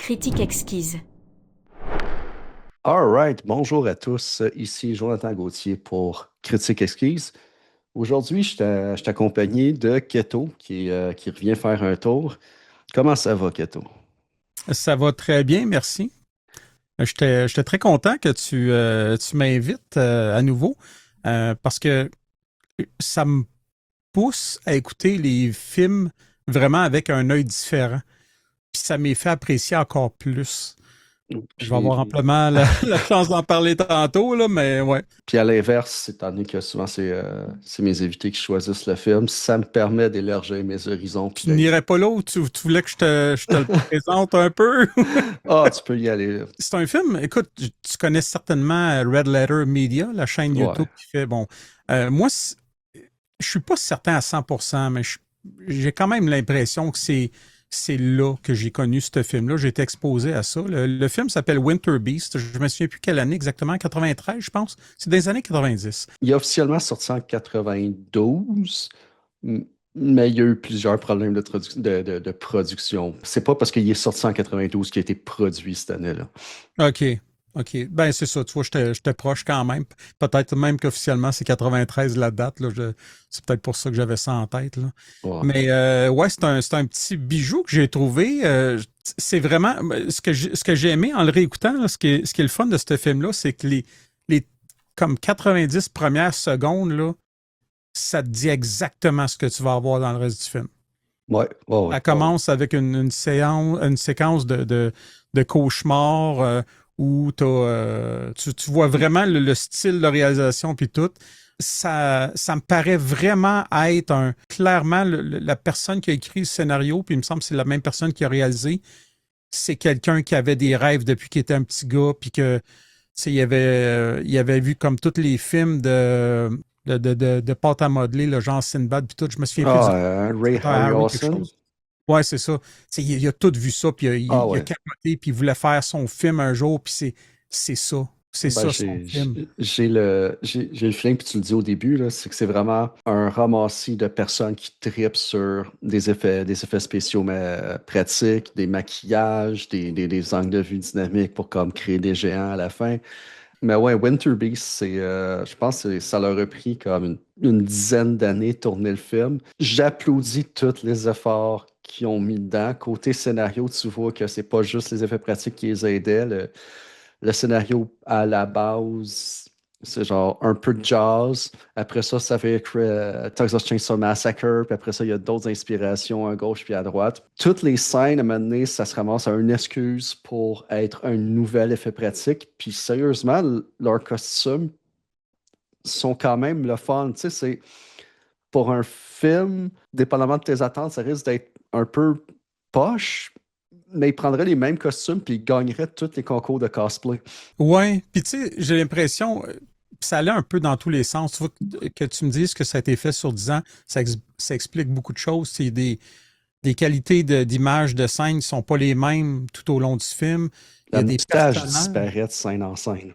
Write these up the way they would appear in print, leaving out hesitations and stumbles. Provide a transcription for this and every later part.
Critique exquise. All right, bonjour à tous. Ici Jonathan Gauthier pour Critique Exquise. Aujourd'hui, je suis accompagné de Keto qui revient faire un tour. Comment ça va, Keto? Ça va très bien, merci. J'étais très content que tu m'invites à nouveau parce que ça me pousse à écouter les films vraiment avec un œil différent. Puis ça m'est fait apprécier encore plus. Je vais avoir Puis, amplement la chance d'en parler tantôt, là, mais ouais. puis à l'inverse, étant donné que souvent c'est mes invités qui choisissent le film, ça me permet d'élargir mes horizons puis Tu n'irais d'être. pas là où tu voulais que je te le présente un peu? Ah, tu peux y aller. C'est un film, écoute, tu connais certainement Red Letter Media, la chaîne Ouais. YouTube qui fait, bon, moi, je suis pas certain à 100%, mais j'ai quand même l'impression que c'est là que j'ai connu ce film-là. J'ai été exposé à ça. Le film s'appelle Winter Beast. Je me souviens plus quelle année exactement, 93, je pense. C'est des années 90. Il est officiellement sorti en 92. Mais il y a eu plusieurs problèmes de production. C'est pas parce qu'il est sorti en 92 qu'il a été produit cette année-là. OK. OK. Ben, c'est ça. Tu vois, j'étais proche quand même. Peut-être même qu'officiellement, c'est 93 la date. Là. C'est peut-être pour ça que j'avais ça en tête. Là. Ouais. Mais ouais, c'est un petit bijou que j'ai trouvé. C'est vraiment ce que j'ai aimé en le réécoutant, là, ce qui est le fun de ce film-là, c'est que les comme 90 premières secondes, là, ça te dit exactement ce que tu vas avoir dans le reste du film. Ouais, ouais, ouais, Ça ouais. commence avec une séquence de cauchemar où tu vois vraiment le style de réalisation puis tout. Ça me paraît vraiment être clairement la personne qui a écrit le scénario, puis il me semble que c'est la même personne qui a réalisé. C'est quelqu'un qui avait des rêves depuis qu'il était un petit gars, puis que il avait vu comme tous les films de pâte à modeler, le genre Sinbad, puis tout. Je me souviens plus du Ah, Ray réalisateur, Harry quelque Harryhausen. chose. Ouais, c'est ça. Il a tout vu ça, puis Ah il a ouais. capoté, puis il voulait faire son film un jour, puis c'est ça. C'est Ben, ça son film. j'ai le feeling, puis tu le dis au début, là, c'est que c'est vraiment un ramassis de personnes qui tripent sur des effets spéciaux mais, pratiques, des maquillages, des angles de vue dynamiques pour comme créer des géants à la fin. Mais ouais, Winter Beast, je pense que ça leur a pris comme une dizaine d'années de tourner le film. J'applaudis tous les efforts qu'ils ont mis dedans. Côté scénario, tu vois que c'est pas juste les effets pratiques qui les aidaient. Le scénario à la base, c'est genre un peu de jazz. Après ça, ça fait Texas Chainsaw Massacre. Puis après ça, il y a d'autres inspirations à gauche puis à droite. Toutes les scènes, à un moment donné, ça se ramasse à une excuse pour être un nouvel effet pratique. Puis sérieusement, leurs costumes sont quand même le fun. Tu sais, c'est pour un film, dépendamment de tes attentes, ça risque d'être un peu poche, mais ils prendraient les mêmes costumes puis ils gagneraient tous les concours de cosplay. Ouais, puis tu sais, j'ai l'impression, ça allait un peu dans tous les sens. Tu vois, que tu me dises que ça a été fait sur 10 ans, ça explique beaucoup de choses. C'est des qualités d'image, de scène qui sont pas les mêmes tout au long du film. Il y La a des moustache personnages. disparaît de scène en scène.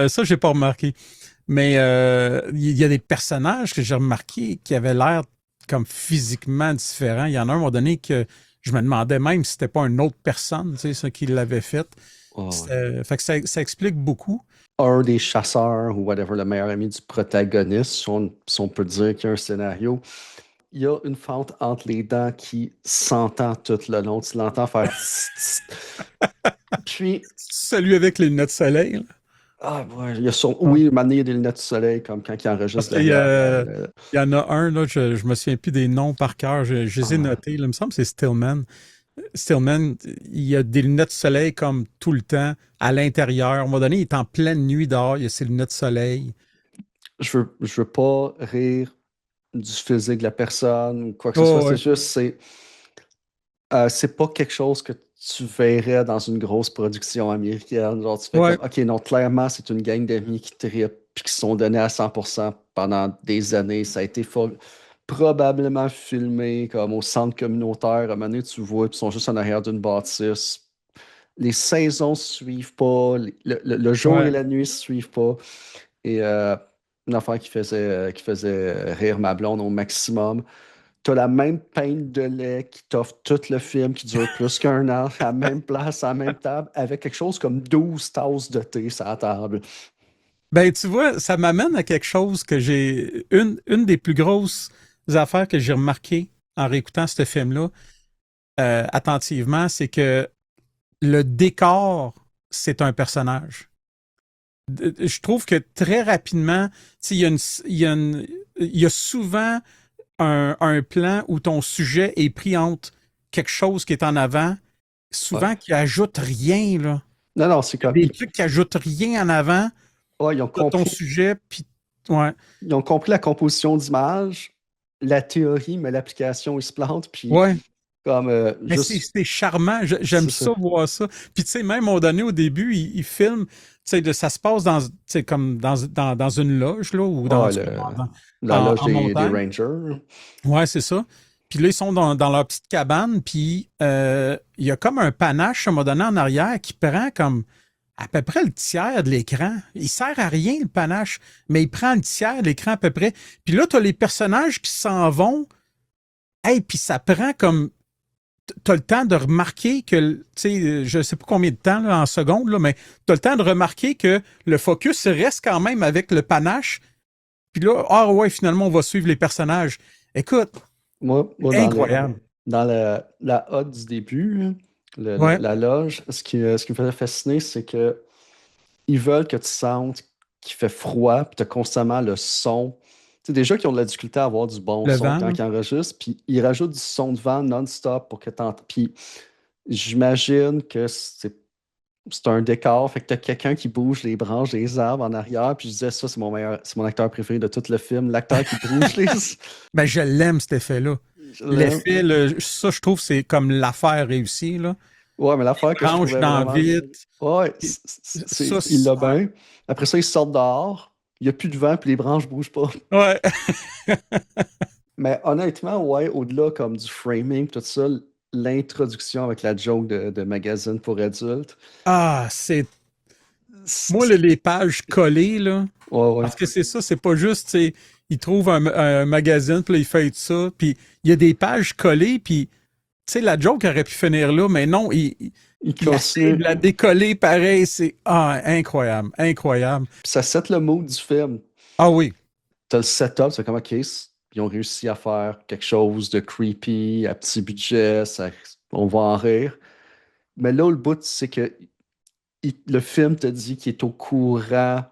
Ça, j'ai pas remarqué. Mais il y a des personnages que j'ai remarqués qui avaient l'air comme physiquement différents. Il y en a un moment donné que je me demandais même si c'était pas une autre personne, tu sais, ça, qui l'avait fait. Oh, ouais. Fait que ça explique beaucoup. Un des chasseurs ou whatever, le meilleur ami du protagoniste, si on peut dire qu'il y a un scénario, il y a une fente entre les dents qui s'entend tout le long. Tu l'entends faire tss, tss. Puis, Celui avec les lunettes de soleil, là. ah, ouais, il y a son. Ouais. Oui, maintenant, il y a des lunettes de soleil, comme quand il Parce enregistre qu'il y derrière. a, il y en a un, là, je me souviens plus des noms par cœur, je les ai Ah, notés, là. Il me semble que c'est Stillman. Stillman, il y a des lunettes de soleil comme tout le temps à l'intérieur. À un moment donné, il est en pleine nuit dehors, il y a ses lunettes de soleil. je veux pas rire du physique de la personne ou quoi que ce soit. Oh, C'est ouais. juste, c'est pas quelque chose que tu verrais dans une grosse production américaine. Genre, tu fais comme, Ouais. OK, non, clairement, c'est une gang d'amis qui trippent puis qui se sont donnés à 100% pendant des années. Ça a été probablement filmé comme au centre communautaire. À un moment donné, tu vois, puis ils sont juste en arrière d'une bâtisse. Les saisons ne se suivent pas, le jour et Ouais. la nuit ne se suivent pas. Et une affaire qui faisait rire ma blonde au maximum. t'as la même pinte de lait qui t'offre tout le film, qui dure plus qu'un an, à la même place, à la même table, avec quelque chose comme 12 tasses de thé sur la table. Ben, tu vois, ça m'amène à quelque chose que j'ai. Une des plus grosses affaires que j'ai remarquées en réécoutant ce film-là, attentivement, c'est que le décor, c'est un personnage. Je trouve que très rapidement, il y a il y a souvent un plan où ton sujet est pris entre quelque chose qui est en avant, Ouais. souvent qui ajoute rien, là. Non, non, c'est Il y a comme. des trucs qui ajoutent rien en avant Ouais, de ton sujet, puis ouais. ils ont compris la composition d'image, la théorie, mais l'application, ils se plantent, puis Ouais. comme Mais juste. c'est charmant. J'aime C'est ça. ça, voir ça. Puis, tu sais, même, à un moment donné, au début, il filme, tu sais, ça se passe dans, tu sais, comme dans une loge, là, ou Ah, la loge en des montagne. Rangers. Ouais, c'est ça. Puis là, ils sont dans leur petite cabane, puis il y a comme un panache, à un moment donné, en arrière, qui prend comme à peu près le tiers de l'écran. Il sert à rien, le panache, mais il prend le tiers de l'écran à peu près. Puis là, tu as les personnages qui s'en vont. Hey, puis ça prend comme t'as le temps de remarquer que, tu sais, je sais pas combien de temps là, en secondes, là, mais t'as le temps de remarquer que le focus reste quand même avec le panache. Puis là, ah ouais, finalement, on va suivre les personnages. Écoute, Moi incroyable. dans la hotte du début, hein, Ouais, la loge, ce qui me faisait fasciner, c'est que ils veulent que tu sentes qu'il fait froid, puis tu as constamment le son. Tu sais, déjà qu'ils ont de la difficulté à avoir du bon le son vent, quand là. ils enregistrent, puis ils rajoutent du son de vent non-stop pour que tu entends. Puis j'imagine que c'est un décor, fait que tu as quelqu'un qui bouge les branches des arbres en arrière, puis je disais ça, c'est mon acteur préféré de tout le film, l'acteur qui bouge les. Ben, je l'aime, cet effet-là. Je l'aime. L'effet, ça, je trouve, c'est comme l'affaire réussie, là. Ouais, mais l'affaire que je Branche trouvais dans vraiment. vite. Ouais, Ça, il l'a bien. Après ça, ils sortent dehors. Il n'y a plus de vent, puis les branches bougent pas. ouais. Mais honnêtement, ouais, au-delà comme du framing, tout ça, l'introduction avec la joke de magazine pour adultes. Ah, c'est. Moi, c'est- les pages collées, là. Ouais, ouais. Parce que c'est ça, c'est pas juste, tu sais, il trouve un magazine, puis là, il fait ça, puis il y a des pages collées, puis, tu sais, la joke aurait pu finir là, mais non, Il il essaie de continue. la décoller pareil, c'est, incroyable, incroyable. Puis ça set le mood du film. Ah oui, T'as le setup, c'est comme, OK, ils ont réussi à faire quelque chose de creepy, à petit budget, on va en rire. Mais là, le bout, c'est que le film te dit qu'il est au courant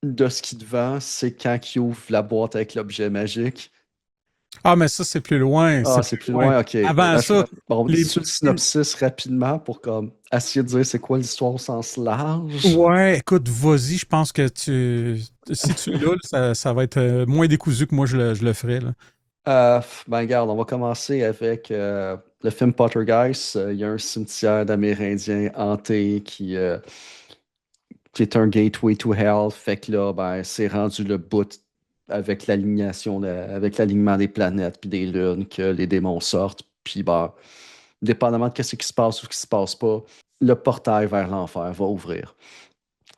de ce qu'il te vend, c'est quand il ouvre la boîte avec l'objet magique. ah, mais ça, c'est plus loin, Ah, c'est c'est plus plus loin. loin, ok. Avant ça, Bon, les... dis-tu le synopsis rapidement pour comme essayer de dire c'est quoi l'histoire au sens large? Ouais, écoute, vas-y, je pense que si tu l'as, ça va être moins décousu que moi, je le ferais, là. Ben regarde, on va commencer avec le film Poltergeist. Il y a un cimetière d'Amérindiens hanté qui est un gateway to hell. Fait que là, ben, c'est rendu le bout avec avec l'alignement des planètes puis des lunes que les démons sortent. Puis ben, dépendamment de ce qui se passe ou ce qui se passe pas, le portail vers l'enfer va ouvrir.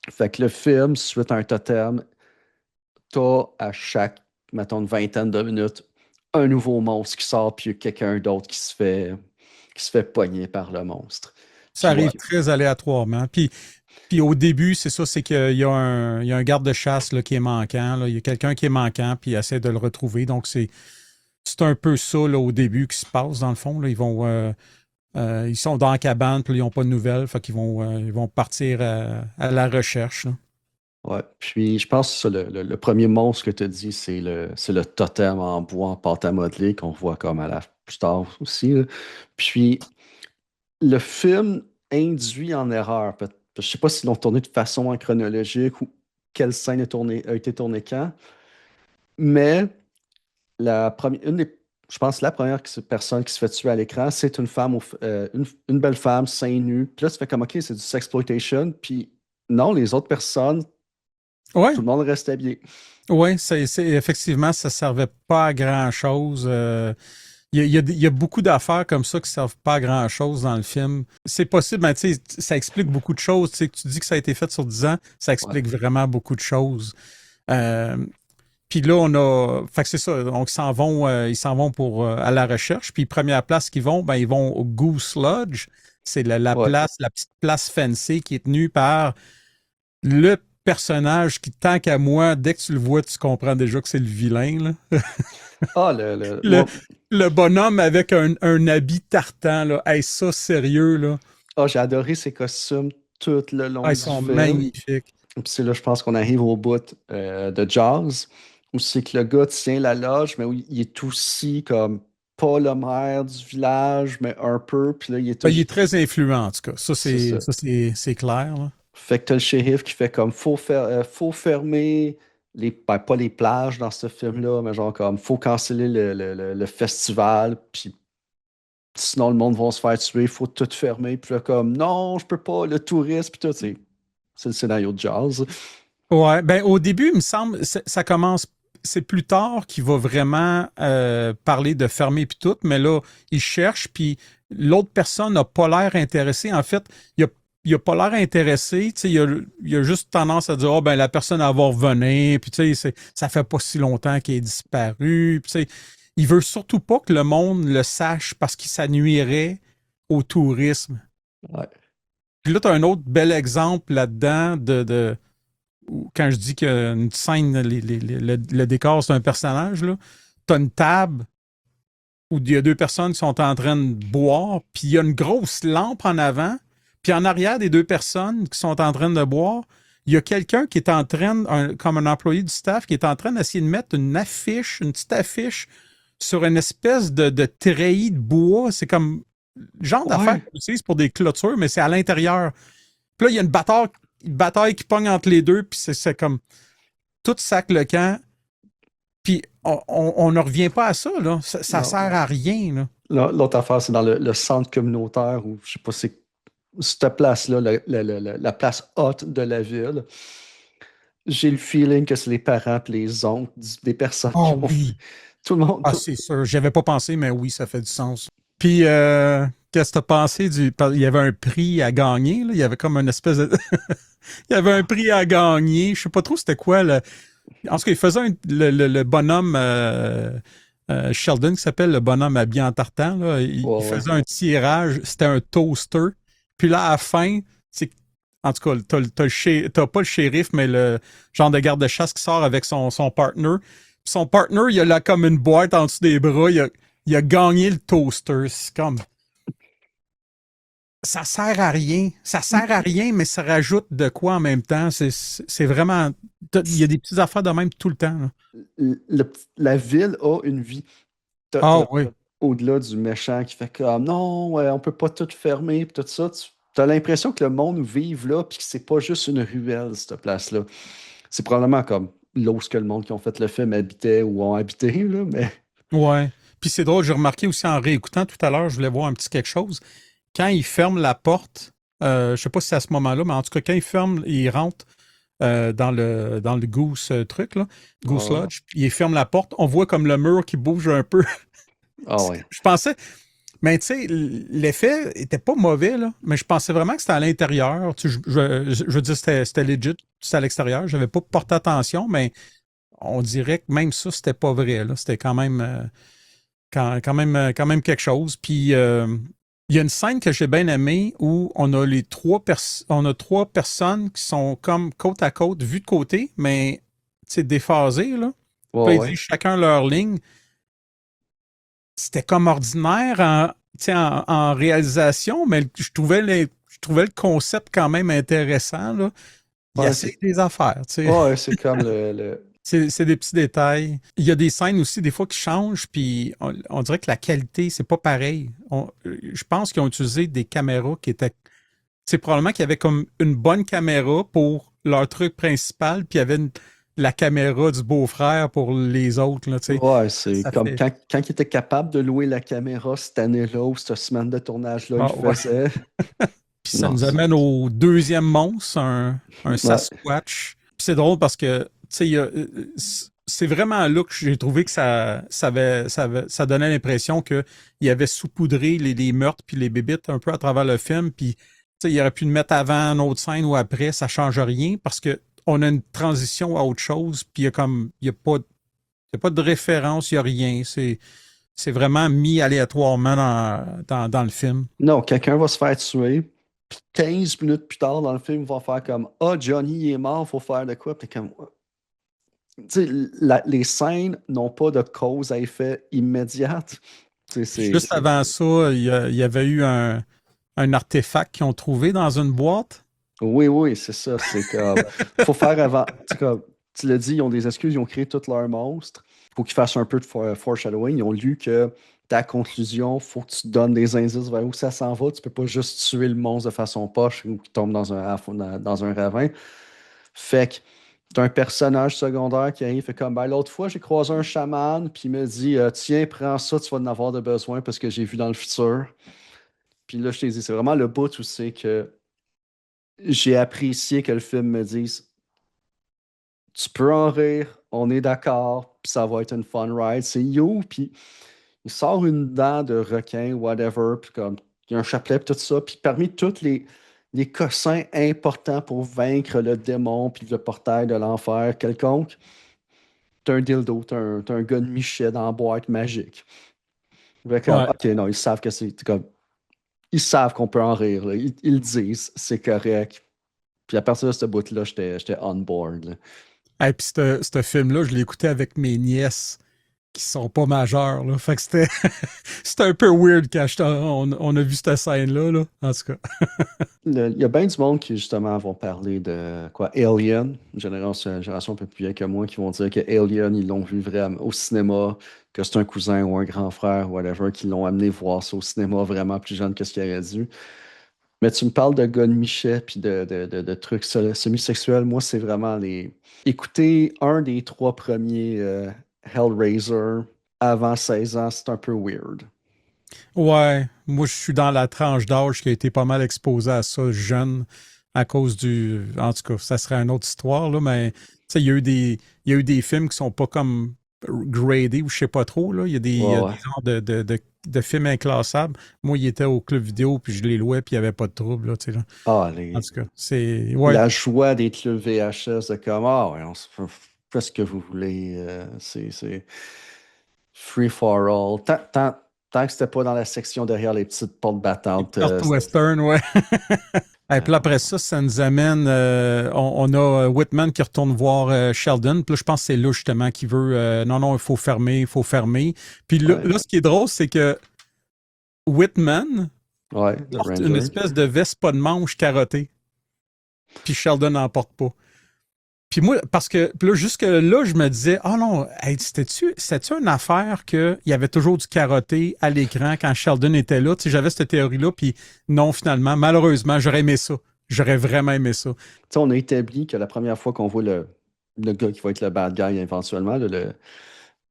Fait que le film, suite à un totem, t'as à chaque, mettons, une vingtaine de minutes, un nouveau monstre qui sort, puis il y a quelqu'un d'autre qui se fait pogner par le monstre. Ça Puis ouais, arrive très aléatoirement. Puis au début, c'est ça, c'est qu'il y a il y a un garde de chasse là, qui est manquant. Là. Il y a quelqu'un qui est manquant, puis il essaie de le retrouver. Donc, c'est un peu ça là, au début qui se passe, dans le fond. Là. Ils sont dans la cabane, puis ils n'ont pas de nouvelles. Fait qu'ils ils vont partir à la recherche. Là. ouais. Puis je pense que ça, le premier monstre que tu as dit, c'est le totem en bois en pâte à modeler qu'on voit comme à la plus tard aussi, là. Puis le film induit en erreur. Je sais pas s'ils l'ont tourné de façon chronologique ou quelle scène a été tournée quand, mais je pense que la première personne qui se fait tuer à l'écran, c'est une femme, une belle femme, seins nus. Puis là, tu fais comme, OK, c'est du sexploitation. Puis non, les autres personnes, Ouais, tout le monde reste habillé. ouais, effectivement, ça ne servait pas à grand-chose. Il y a beaucoup d'affaires comme ça qui ne servent pas à grand-chose dans le film. C'est possible, mais tu sais, ça explique beaucoup de choses. Tu sais, que tu dis que ça a été fait sur 10 ans, ça Ouais. explique vraiment beaucoup de choses. Euh, Puis là, on a. Fait que c'est ça. Donc, ils s'en vont pour à la recherche. Puis, première place qu'ils vont, ben, ils vont au Goose Lodge. C'est la Ouais. place, la petite place fancy qui est tenue par le personnage qui, tant qu'à moi, dès que tu le vois, tu comprends déjà que c'est le vilain, là. Ah, Le, le bonhomme avec un habit tartan, là. Hey, ça, sérieux, là. ah, j'ai adoré ses costumes tout le long Ah, ils du sont film. magnifiques. Puis c'est là, je pense qu'on arrive au bout de Jaws, où c'est que le gars tient la loge, mais où il est aussi comme pas le maire du village, mais un peu. Puis là, il est Ben, il toujours. est très influent, en tout cas. C'est ça. C'est clair, là. Fait que t'as le shérif qui fait comme faut fermer pas les plages dans ce film-là, mais genre comme faut canceller le festival, puis sinon le monde va se faire tuer, faut tout fermer. Puis là, comme non, je peux pas, le tourisme, puis tout, c'est le scénario de Jazz. Ouais, ben au début, il me semble, ça commence, c'est plus tard qu'il va vraiment parler de fermer puis tout, mais là, il cherche, puis l'autre personne n'a pas l'air intéressée. En fait, il a pas l'air intéressé, tu sais, il a juste tendance à dire, oh, ben la personne elle va revenir, puis tu sais, ça fait pas si longtemps qu'il est disparu, puis tu sais, il veut surtout pas que le monde le sache parce que ça nuirait au tourisme. Ouais. Puis là, tu as un autre bel exemple là-dedans quand je dis qu'une scène, le décor, c'est un personnage, là, t'as une table où il y a deux personnes qui sont en train de boire, puis il y a une grosse lampe en avant, puis en arrière des deux personnes qui sont en train de boire, il y a quelqu'un qui est en train, comme un employé du staff, qui est en train d'essayer de mettre une petite affiche sur une espèce de treillis de bois. C'est comme le genre d'affaire Ouais. qu'on utilise pour des clôtures, mais c'est à l'intérieur. Puis là, il y a une bataille qui pogne entre les deux, puis c'est comme tout sac le camp. Puis on ne revient pas à ça, là. Ça Non. sert à rien, là. L'autre affaire, c'est dans le centre communautaire où, je sais pas, c'est cette place-là, la place haute de la ville. J'ai le feeling que c'est les parents et les oncles des personnes qui Oh ont fait. oui. Tout le monde. Ah, c'est sûr. J'y avais pas pensé, mais oui, ça fait du sens. Puis, qu'est-ce que t'as pensé il y avait un prix à gagner, là. Il y avait comme une espèce de. Il y avait un prix à gagner. Je sais pas trop c'était quoi. En tout cas, il faisait le bonhomme Sheldon, qui s'appelle le bonhomme habillé en tartan. Là. Il Ouais, ouais. faisait un tirage. C'était un toaster. Puis là, à la fin, c'est en tout cas, t'as pas le shérif, mais le genre de garde-chasse qui sort avec son partner. Puis son partner, il a là comme une boîte en dessous des bras. Il a gagné le toaster. C'est comme. Ça sert à rien. Ça sert à rien, mais ça rajoute de quoi en même temps. C'est vraiment. Il y a des petites affaires de même tout le temps, là. La ville a une vie. Ah oui. Au-delà du méchant qui fait comme non, ouais, on peut pas tout fermer, pis tout ça. Tu as l'impression que le monde vive là, puis que c'est pas juste une ruelle, cette place-là. C'est probablement comme là où ce que le monde qui ont fait le film habitait ou ont habité, là, mais. Ouais. Puis c'est drôle, j'ai remarqué aussi en réécoutant tout à l'heure, je voulais voir un petit quelque chose. Quand il ferme la porte, je sais pas si c'est à ce moment-là, mais en tout cas, quand il rentre dans le Goose truc, là, Goose Ah, Lodge, puis il ferme la porte, on voit comme le mur qui bouge un peu. ah ouais. Je pensais, mais tu sais, l'effet était pas mauvais, là, mais je pensais vraiment que c'était à l'intérieur. Tu sais, je veux dire, c'était legit, c'était à l'extérieur. J'avais pas porté attention, mais on dirait que même ça, c'était pas vrai, là. C'était quand même, quand même quelque chose. Puis, il y a une scène que j'ai bien aimée où on a on a trois personnes qui sont comme côte à côte, vues de côté, mais déphasées, là. Ouais, Puis ils ouais. disent chacun leur ligne. C'était comme ordinaire en réalisation, mais je trouvais le concept quand même intéressant, là. Il Ouais, essaie des affaires, tu sais. ouais, c'est comme le. C'est des petits détails. Il y a des scènes aussi, des fois, qui changent, puis on dirait que la qualité, c'est pas pareil. Je pense qu'ils ont utilisé des caméras qui étaient. C'est probablement qu'il y avait comme une bonne caméra pour leur truc principal, puis il y avait la caméra du beau-frère pour les autres, là, tu sais. Ouais, c'est Ça comme fait. quand il était capable de louer la caméra cette année-là ou cette semaine de tournage-là, il Ah, ouais. faisait. Puis ça Non, nous amène au deuxième monstre, un ouais. Sasquatch. Puis c'est drôle parce que, tu sais, c'est vraiment là que j'ai trouvé que ça donnait l'impression qu'il avait saupoudré les meurtres puis les bébites un peu à travers le film. Puis, tu sais, il aurait pu le mettre avant une autre scène ou après, ça change rien parce que on a une transition à autre chose, puis il y a pas Il n'y a pas de référence, il n'y a rien. C'est vraiment mis aléatoirement dans le film. Non, quelqu'un va se faire tuer, puis 15 minutes plus tard dans le film, ils vont faire comme Ah, Johnny il est mort, faut faire de quoi? Puis t'es comme. Tu sais, les scènes n'ont pas de cause à effet immédiate. Tu sais, Juste avant ça, il y avait eu un artefact qu'ils ont trouvé dans une boîte. Oui, oui, c'est ça. C'est comme. Faut faire avant. Tu sais, comme tu l'as dit, ils ont des excuses, ils ont créé tous leurs monstres. Faut qu'ils fassent un peu de foreshadowing. Ils ont lu que ta conclusion, faut que tu donnes des indices vers où ça s'en va. Tu peux pas juste tuer le monstre de façon poche ou qu'il tombe dans un ravin. Fait que t'as un personnage secondaire qui arrive, fait comme ben, l'autre fois, j'ai croisé un chaman, puis il me dit tiens, prends ça, tu vas en avoir de besoin parce que j'ai vu dans le futur. Puis là, je t'ai dit, c'est vraiment le bout où c'est que j'ai apprécié que le film me dise tu peux en rire, on est d'accord, puis ça va être une fun ride. C'est You, puis il sort une dent de requin, whatever, puis comme il y a un chapelet, puis tout ça. Puis parmi tous les cossins importants pour vaincre le démon, puis le portail de l'enfer quelconque, t'as un dildo, t'as un gun Michet dans la boîte magique. Fait comme, Ouais. ok, non, ils savent que c'est comme. Ils savent qu'on peut en rire, là. Ils le disent, c'est correct. Puis à partir de ce bout-là, j'étais on board, là. Et puis ce film-là, je l'ai écouté avec mes nièces qui sont pas majeures. Là. Fait que c'était c'était un peu weird quand on a vu cette scène-là. Là, en tout cas. Il y a bien du monde qui, justement, vont parler de quoi, Alien, une génération un peu plus vieille que moi, qui vont dire que Alien, ils l'ont vu vraiment au cinéma, que c'est un cousin ou un grand frère, whatever, qui l'ont amené voir ça au cinéma vraiment plus jeune que ce qu'il aurait dû. Mais tu me parles de gars de Michet puis de trucs semi-sexuels. Moi, c'est vraiment les. Écouter un des trois premiers Hellraiser avant 16 ans, c'est un peu weird. Ouais, moi je suis dans la tranche d'âge qui a été pas mal exposée à ça jeune à cause du. En tout cas, ça serait une autre histoire, là, mais tu sais, il y a eu des films qui sont pas comme gradés ou je sais pas trop. Là. Il y Ouais, a ouais. des genres de films inclassables. Moi, il était au club vidéo, puis je les louais, puis il n'y avait pas de trouble. Là, tu sais, là. Ah, En tout cas, c'est. Ouais. la joie des clubs VHS, de comme, ah, ouais, on se fait ce que vous voulez. C'est free for all. Tant que c'était pas dans la section derrière les petites portes battantes. North Western, ouais. Et puis là, après ça, ça nous amène. On a Whitman qui retourne voir Sheldon. Puis là, je pense que c'est là justement qu'il veut. Non, non, il faut fermer, il faut fermer. Puis ouais, là, ce qui est drôle, c'est que Whitman ouais, le porte une Ranger. espèce de veste pas de manche carottée. Puis Sheldon n'en porte pas. Puis moi, parce que puis là, jusque là, je me disais, oh non, hey, c'était-tu une affaire qu'il y avait toujours du carotté à l'écran quand Sheldon était là? Tu sais, j'avais cette théorie-là, puis non, finalement, malheureusement, j'aurais aimé ça. J'aurais vraiment aimé ça. Tu sais, on a établi que la première fois qu'on voit le gars qui va être le bad guy éventuellement, là,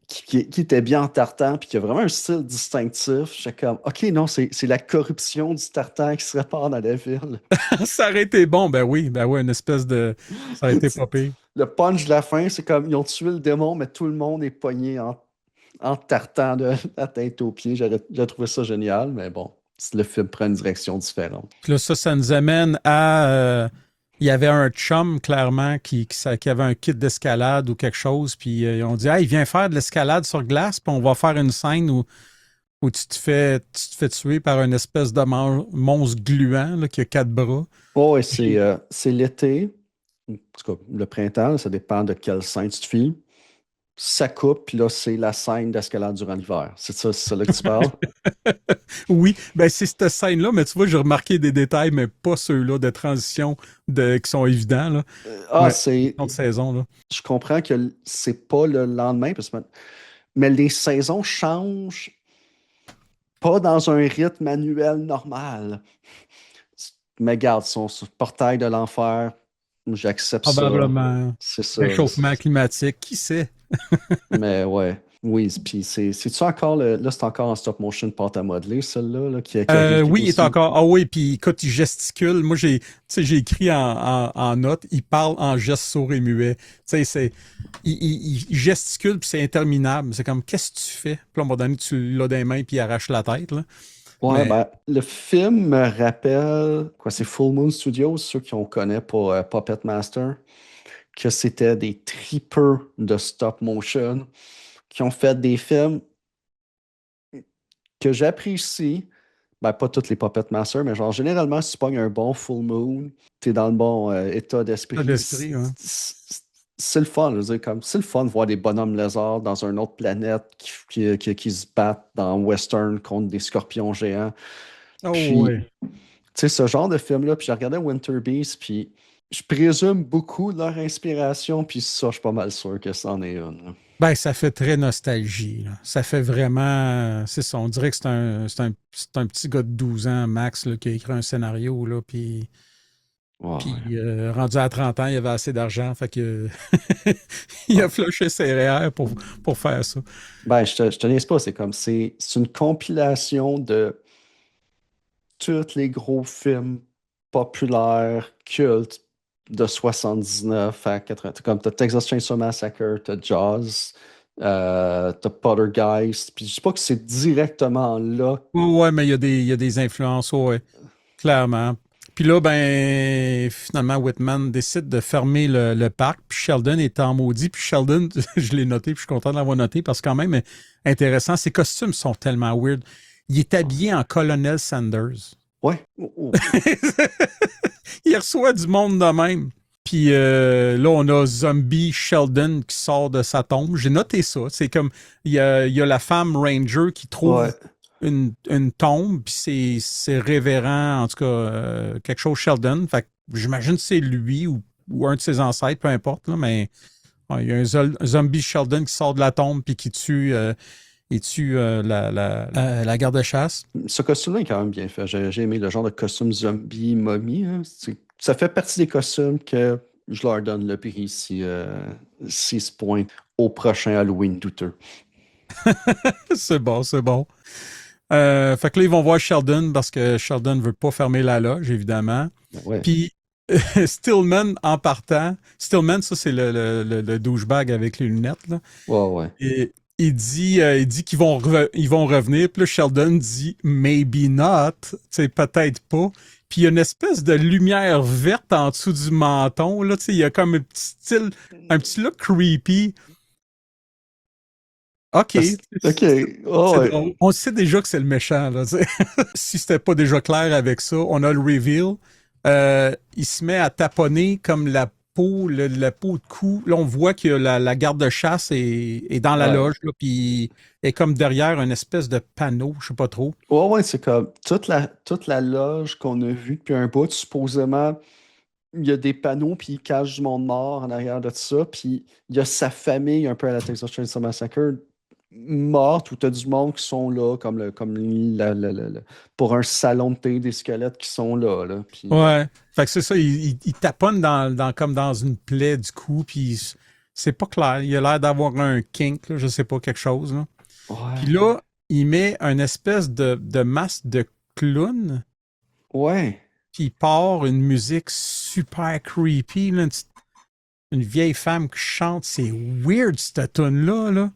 qui était bien en tartan, puis qui a vraiment un style distinctif, j'étais comme, OK, non, c'est la corruption du tartan qui se répand dans la ville. Ça aurait été bon, ben oui, une espèce de. Ça aurait été pas pire. Le punch de la fin, c'est comme, ils ont tué le démon, mais tout le monde est pogné en tartan de la tête aux pieds. J'ai trouvé ça génial, mais bon, le film prend une direction différente. Puis là, ça nous amène à. Il y avait un chum, clairement, qui avait un kit d'escalade ou quelque chose. Puis on dit, hey, viens faire de l'escalade sur glace, puis on va faire une scène où tu te fais tuer par une espèce de monstre gluant là, qui a quatre bras. Oh, et Puis, c'est l'été, en tout cas, le printemps, ça dépend de quel sein tu te fies. Ça coupe, puis là, c'est la scène d'escalade durant l'hiver. C'est ça là que tu parles? oui, ben c'est cette scène-là, mais tu vois, j'ai remarqué des détails, mais pas ceux-là de transition qui sont évidents. Là. Ah, Mais c'est. autre saison, là. Je comprends que c'est pas le lendemain, mais les saisons changent pas dans un rythme annuel normal. Mais garde, son portail de l'enfer, j'accepte ça. Probablement. C'est ça. Réchauffement climatique, qui sait? Mais ouais. Oui, puis c'est-tu encore là, c'est encore en stop motion pâte à modeler, celle-là, là, qui arrive Oui, il est aussi. encore. Ah oui, puis écoute, il gesticule. Moi, tu sais, j'ai écrit en note, il parle en geste sourd et muet. Tu sais, il gesticule, puis c'est interminable. C'est comme, qu'est-ce que tu fais? Puis là, à un moment donné, tu l'as dans les mains, puis il arrache la tête, là. Ouais, Mais, ben, le film me rappelle, quoi, c'est Full Moon Studios, ceux qu'on connaît pour Puppet Master, que c'était des tripeurs de stop motion. qui ont fait des films que j'apprécie. Ben, pas toutes les Puppet Masters, mais genre, généralement, si tu pognes un bon Full Moon, t'es dans le bon état Pas d'esprit. d'esprit, hein. C'est le fun, je veux dire, comme, c'est le fun de voir des bonhommes lézards dans une autre planète qui se battent dans Western contre des scorpions géants. Oh, Puis, ouais. tu sais, ce genre de film-là, puis j'ai regardé Winter Beast, puis je présume beaucoup de leur inspiration, puis ça, je suis pas mal sûr que c'en est une, là. Ben, ça fait très nostalgie, là. Ça fait vraiment. C'est ça. On dirait que c'est un petit gars de 12 ans, Max, là, qui a écrit un scénario, là, Ouais, ouais. puis rendu à 30 ans, il avait assez d'argent, fait que il a Ouais. flushé ses REER pour faire ça. Ben, je te niaise pas, c'est comme, c'est une compilation de tous les gros films populaires, cultes de 79 à 80. Comme t'as Texas Chainsaw Massacre, t'as Jaws, t'as Poltergeist. Puis je dis pas que c'est directement là. Ouais, ouais, mais il y a des influences, ouais, clairement. Puis là, ben, finalement, Whitman décide de fermer le parc, puis Sheldon est en maudit. Puis Sheldon, je l'ai noté, puis je suis content de l'avoir noté, parce que quand même, intéressant, ses costumes sont tellement weird. Il est habillé en Colonel Sanders. Ouais. Oh, oh. Il reçoit du monde de même. Puis là, on a Zombie Sheldon qui sort de sa tombe. J'ai noté ça. C'est comme, il y a la femme Ranger qui trouve Ouais. une tombe, puis c'est révérend, en tout cas, quelque chose Sheldon. Fait que j'imagine que c'est lui ou un de ses ancêtres, peu importe, là, mais ouais, il y a un zombie Sheldon qui sort de la tombe puis qui tue, il tue la garde-chasse. Ce costume-là est quand même bien fait. J'ai aimé le genre de costume zombie momie, hein. Ça fait partie des costumes que je leur donne le prix si, 6 points au prochain Halloween douteux. C'est bon, c'est bon. Fait que là, ils vont voir Sheldon parce que Sheldon ne veut pas fermer la loge, évidemment. Ouais. Puis Stillman, en partant, Stillman, ça, c'est le douchebag avec les lunettes, là. Ouais, ouais. Et il dit ils vont revenir. Puis là, Sheldon dit maybe not, tu sais, peut-être pas. Puis il y a une espèce de lumière verte en dessous du menton, là, tu sais, il y a comme un petit style, un petit look creepy. OK, OK. Oh, c'est ouais. drôle. On sait déjà que c'est le méchant, là, tu sais. Si c'était pas déjà clair avec ça, on a le reveal. Il se met à taponner comme la peau, la peau de cou. Là, on voit que la garde-chasse est dans la Ouais. loge, là, puis est comme derrière une espèce de panneau, je sais pas trop. Ouais, ouais, c'est comme toute la loge qu'on a vue depuis un bout, supposément, il y a des panneaux, puis il cache du monde mort en arrière de ça, puis il y a sa famille, un peu à la Texas Chainsaw Massacre, morte, où tu as du monde qui sont là, comme pour un salon de thé des squelettes qui sont là, là. Puis, Ouais. Fait que c'est ça, il taponne comme dans une plaie du cou, puis c'est pas clair. Il a l'air d'avoir un kink, là, je sais pas, quelque chose, là. Puis ouais, là, il met une espèce de masque de clown, ouais. puis il part une musique super creepy, là, une vieille femme qui chante. C'est weird, cette tune-là, là.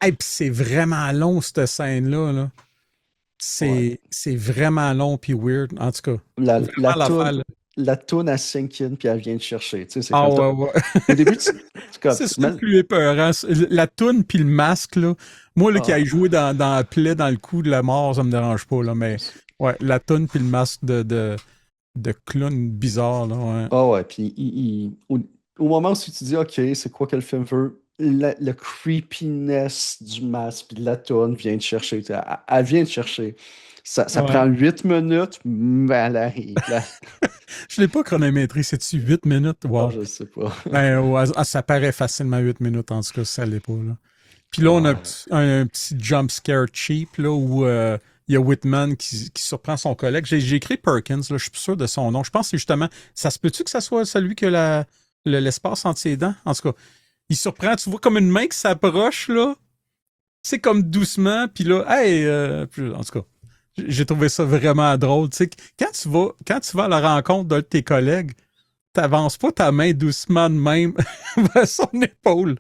Et puis c'est vraiment long, cette scène-là, là. Ouais. C'est vraiment long puis weird. En tout cas, La, faut la vraiment l'affaire, toune, là. la toune, elle sink in, puis elle vient te chercher. Tu sais, c'est Ah comme, ouais, ouais. au début, C'est tu ça le mets, plus épeurant. La toune puis le masque, là. Moi, là, qui ah, aille jouer dans la plaie, dans le coup de la mort, ça me dérange pas, là. Mais ouais, la toune puis le masque de clown bizarre, là. Ouais. ah ouais, puis au moment où tu dis, OK, c'est quoi que le film veut, le creepiness du masque puis de la toune vient te chercher. Tu sais, elle vient te chercher. Ça Ouais. prend 8 minutes, mais elle arrive. Là. Je l'ai pas chronométré, c'est-tu 8 minutes? Ah, Wow. je sais pas. Ben, ouais, ça paraît facilement 8 minutes, en tout cas, si ça l'est pas, là. Puis là, on a Ah, un petit jump scare cheap, là, où il y a Whitman qui surprend son collègue. J'ai écrit Perkins, là, je suis plus sûr de son nom. Je pense que c'est justement, ça se peut-tu que ça soit celui qui a l'espace entre ses dents? En tout cas, il surprend, tu vois comme une main qui s'approche, là. C'est comme doucement, puis là, hey, en tout cas, J'ai trouvé ça vraiment drôle. Tu sais, quand tu vas à la rencontre d'un de tes collègues, t'avances pas ta main doucement de même vers son épaule.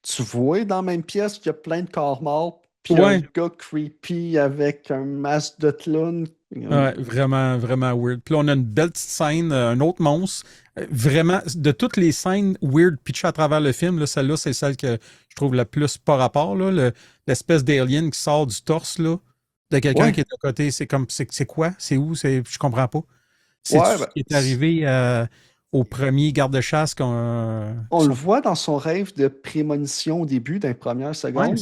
Tu vois dans la même pièce qu'il y a plein de corps morts, puis un Ouais, gars creepy avec un masque de clown. ouais, vraiment, vraiment weird. Puis là, on a une belle petite scène, un autre monstre. Vraiment, de toutes les scènes weird pitchées à travers le film, là, celle-là, c'est celle que je trouve la plus par rapport. Là, l'espèce d'alien qui sort du torse là, de quelqu'un qui Ouais, est à côté. C'est comme, c'est quoi? C'est où? Je comprends pas. C'est-tu ouais, ce qui est arrivé au premier garde-chasse on le voit dans son rêve de prémonition au début, dans les premières Ouais, secondes.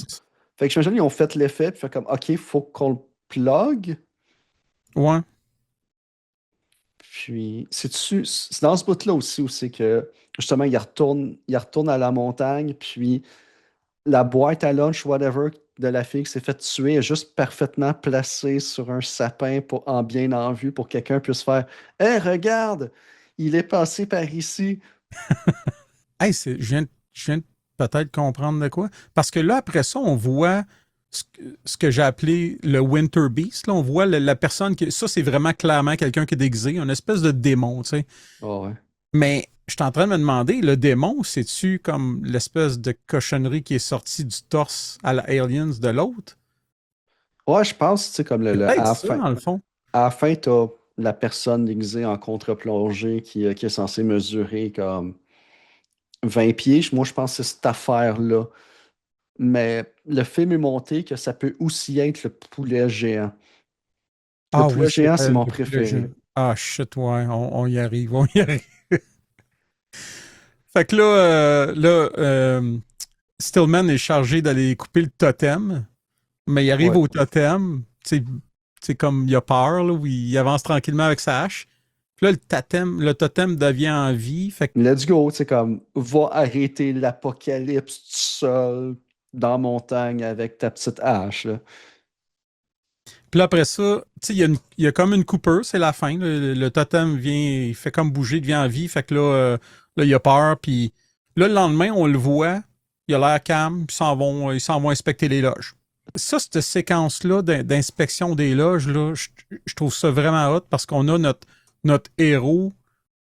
Fait que j'imagine qu'ils ont fait l'effet, puis fait comme, OK, faut qu'on le plug. ouais. Puis, c'est dans ce bout-là aussi où c'est que, justement, il retourne à la montagne, puis la boîte à lunch, whatever, de la fille qui s'est fait tuer est juste parfaitement placée sur un sapin en bien en vue pour que quelqu'un puisse faire Hey, regarde, il est passé par ici. Hey, je viens de peut-être comprendre de quoi. Parce que là, après ça, on voit ce que j'ai appelé le Winter Beast. Là, on voit la personne qui. Ça, c'est vraiment clairement quelqu'un qui est déguisé, une espèce de démon, tu sais. Oh, ouais. Mais je suis en train de me demander, le démon, c'est-tu comme l'espèce de cochonnerie qui est sortie du torse à la Aliens de l'autre? Ouais, je pense, tu sais, comme C'est à peut-être la ça, fin, dans le fond. à la fin, t'as la personne déguisée en contre-plongée qui est censée mesurer comme 20 pieds. Moi, je pense que c'est cette affaire-là. Mais le film est monté que ça peut aussi être le poulet géant. Le Ah oui, poulet c'est géant, c'est vrai, mon le poulet géant. préféré. Ah shit, ouais, on y arrive, on y arrive. Fait que là, Stillman est chargé d'aller couper le totem, mais il arrive Ouais. au totem, c'est comme il a peur, là, où il avance tranquillement avec sa hache. Puis là, le totem devient en vie. Fait que, Let's go, tu sais, comme, va arrêter l'apocalypse tout seul dans la montagne avec ta petite hache, là. puis là, après ça, tu sais, il y a comme une coupeur, c'est la fin. Le totem vient, il fait comme bouger, il devient en vie. Fait que là il a peur. Puis là, le lendemain, on le voit, il a l'air calme, puis ils s'en vont inspecter les loges. Ça, cette séquence-là d'inspection des loges, là, je trouve ça vraiment hot parce qu'on a notre héros,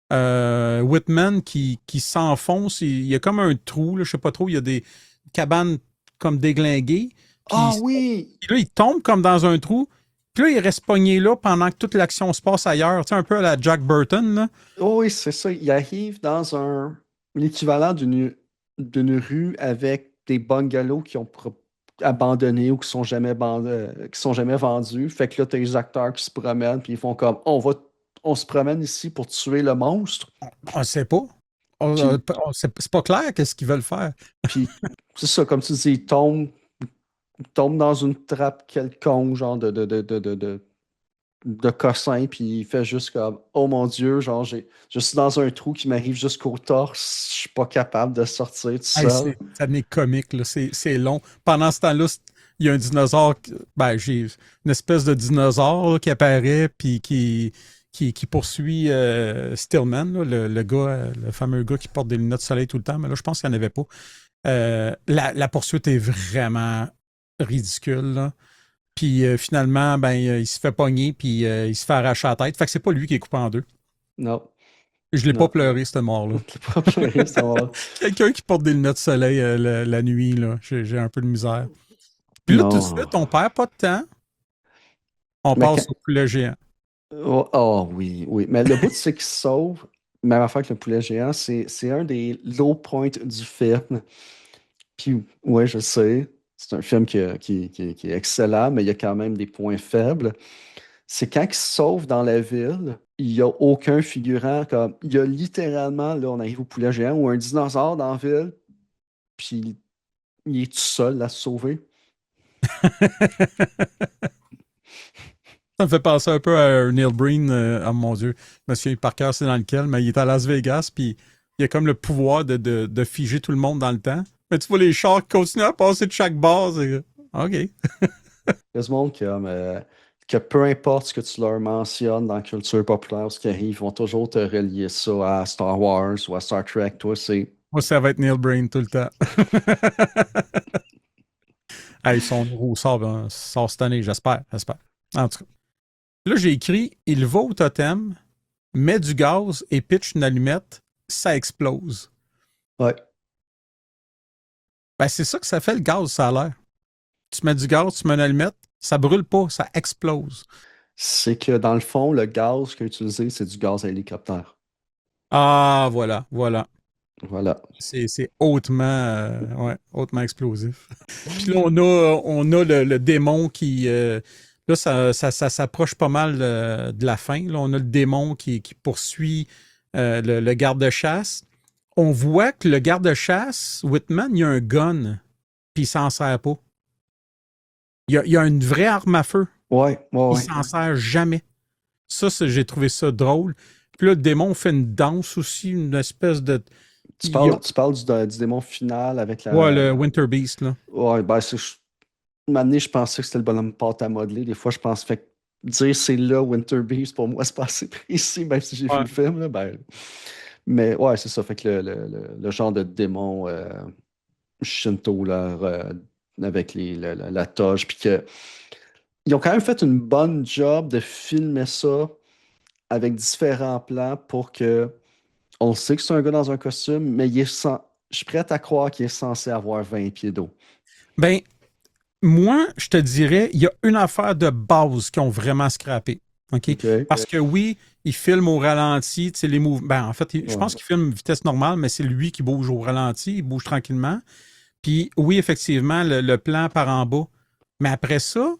Whitman, qui s'enfonce. Il y a comme un trou, là, je sais pas trop, il y a des cabanes comme déglinguées. Ah Puis oui! là, il tombe comme dans un trou. Puis là, il reste pogné là pendant que toute l'action se passe ailleurs. Tu sais, un peu à la Jack Burton, là. Oh oui, c'est ça. Il arrive dans l'équivalent d'une rue avec des bungalows qui ont abandonné ou qui sont jamais vendus. Fait que là, t'as les acteurs qui se promènent, puis ils font comme, on se promène ici pour tuer le monstre. On ne sait pas. Puis, C'est pas clair qu'est-ce qu'ils veulent faire. puis c'est ça, comme tu dis, il tombe dans une trappe quelconque, genre de cossin, puis il fait juste comme oh mon Dieu, genre je suis dans un trou qui m'arrive jusqu'au torse, je suis pas capable de sortir tout Hey, seul. ça n'est comique, là. C'est long. Pendant ce temps-là, il y a un dinosaure. Ben, j'ai une espèce de dinosaure là, qui apparaît puis qui poursuit Stillman, là, le gars, le fameux gars qui porte des lunettes de soleil tout le temps, mais là, je pense qu'il n'y en avait pas. La poursuite est vraiment ridicule, là. Puis finalement, ben, il se fait pogner, puis il se fait arracher la tête. Fait que c'est pas lui qui est coupé en deux. Non, Je l'ai pas non. pleuré, cette mort-là. T'es pas pleuré, ça va. Quelqu'un qui porte des lunettes de soleil la nuit, là, j'ai un peu de misère. Puis là, tout de Non. suite, on perd pas de temps. On Mais passe au poulet géant. oh, oui, oui. Mais le bout, c'est qu'il se sauve. Même affaire que le poulet géant, c'est un des low points du film. Puis, ouais, je sais, c'est un film qui est excellent, mais il y a quand même des points faibles. C'est quand il se sauve dans la ville, il n'y a aucun figurant. Comme, il y a littéralement, là, on arrive au poulet géant, ou un dinosaure dans la ville, puis il est tout seul à se sauver. Ça me fait penser un peu à Neil Breen, oh mon Dieu, Monsieur Parker, c'est dans lequel, mais il est à Las Vegas, puis il a comme le pouvoir de figer tout le monde dans le temps. Mais tu vois les chars qui continuent à passer de chaque base. OK. Il y a ce monde que peu importe ce que tu leur mentionnes dans la culture populaire, ce qui arrive, ils vont toujours te relier ça à Star Wars ou à Star Trek. Toi, c'est. Moi, ça va être Neil Breen tout le temps. Hey, son nouveau sort cette année, j'espère. En tout cas. Là, j'ai écrit, il va au totem, met du gaz et pitch une allumette, ça explose. Ouais. Ben, c'est ça que ça fait le gaz, ça a l'air. Tu mets du gaz, tu mets une allumette, ça brûle pas, ça explose. C'est que dans le fond, le gaz qu'il a utilisé, c'est du gaz à hélicoptère. Ah, voilà, voilà. Voilà. C'est hautement, ouais, hautement explosif. Puis là, on a le démon qui. Là, ça s'approche pas mal de la fin. Là, on a le démon qui poursuit le garde-chasse. On voit que le garde-chasse, Whitman, il y a un gun, puis il s'en sert pas. Il y a une vraie arme à feu. Ouais, ouais, Il ouais. s'en sert jamais. J'ai trouvé ça drôle. Puis là, le démon fait une danse aussi, une espèce de. Tu Il y a- parles, tu parles du démon final avec Ouais, la. le Winter Beast, là. Ouais, ben, une année, je pensais que c'était le bonhomme pâte à modeler. Des fois, je pense, fait que dire c'est là Winter Beast, pour moi, c'est pas assez précis, même si j'ai vu Ouais. le film, là, ben. Mais ouais, c'est ça. Fait que le genre de démon Shinto, là, avec la toge, puis que. Ils ont quand même fait une bonne job de filmer ça avec différents plans pour que on sait que c'est un gars dans un costume, mais je suis prêt à croire qu'il est censé avoir 20 pieds d'eau. Ben, moi, je te dirais, il y a une affaire de base qui ont vraiment scrappé. OK? OK? Parce que oui, il filme au ralenti, tu sais, les mouvements. Ben, en fait, je Ouais. pense qu'il filme vitesse normale, mais c'est lui qui bouge au ralenti, il bouge tranquillement. Puis oui, effectivement, le plan par en bas. Mais après ça,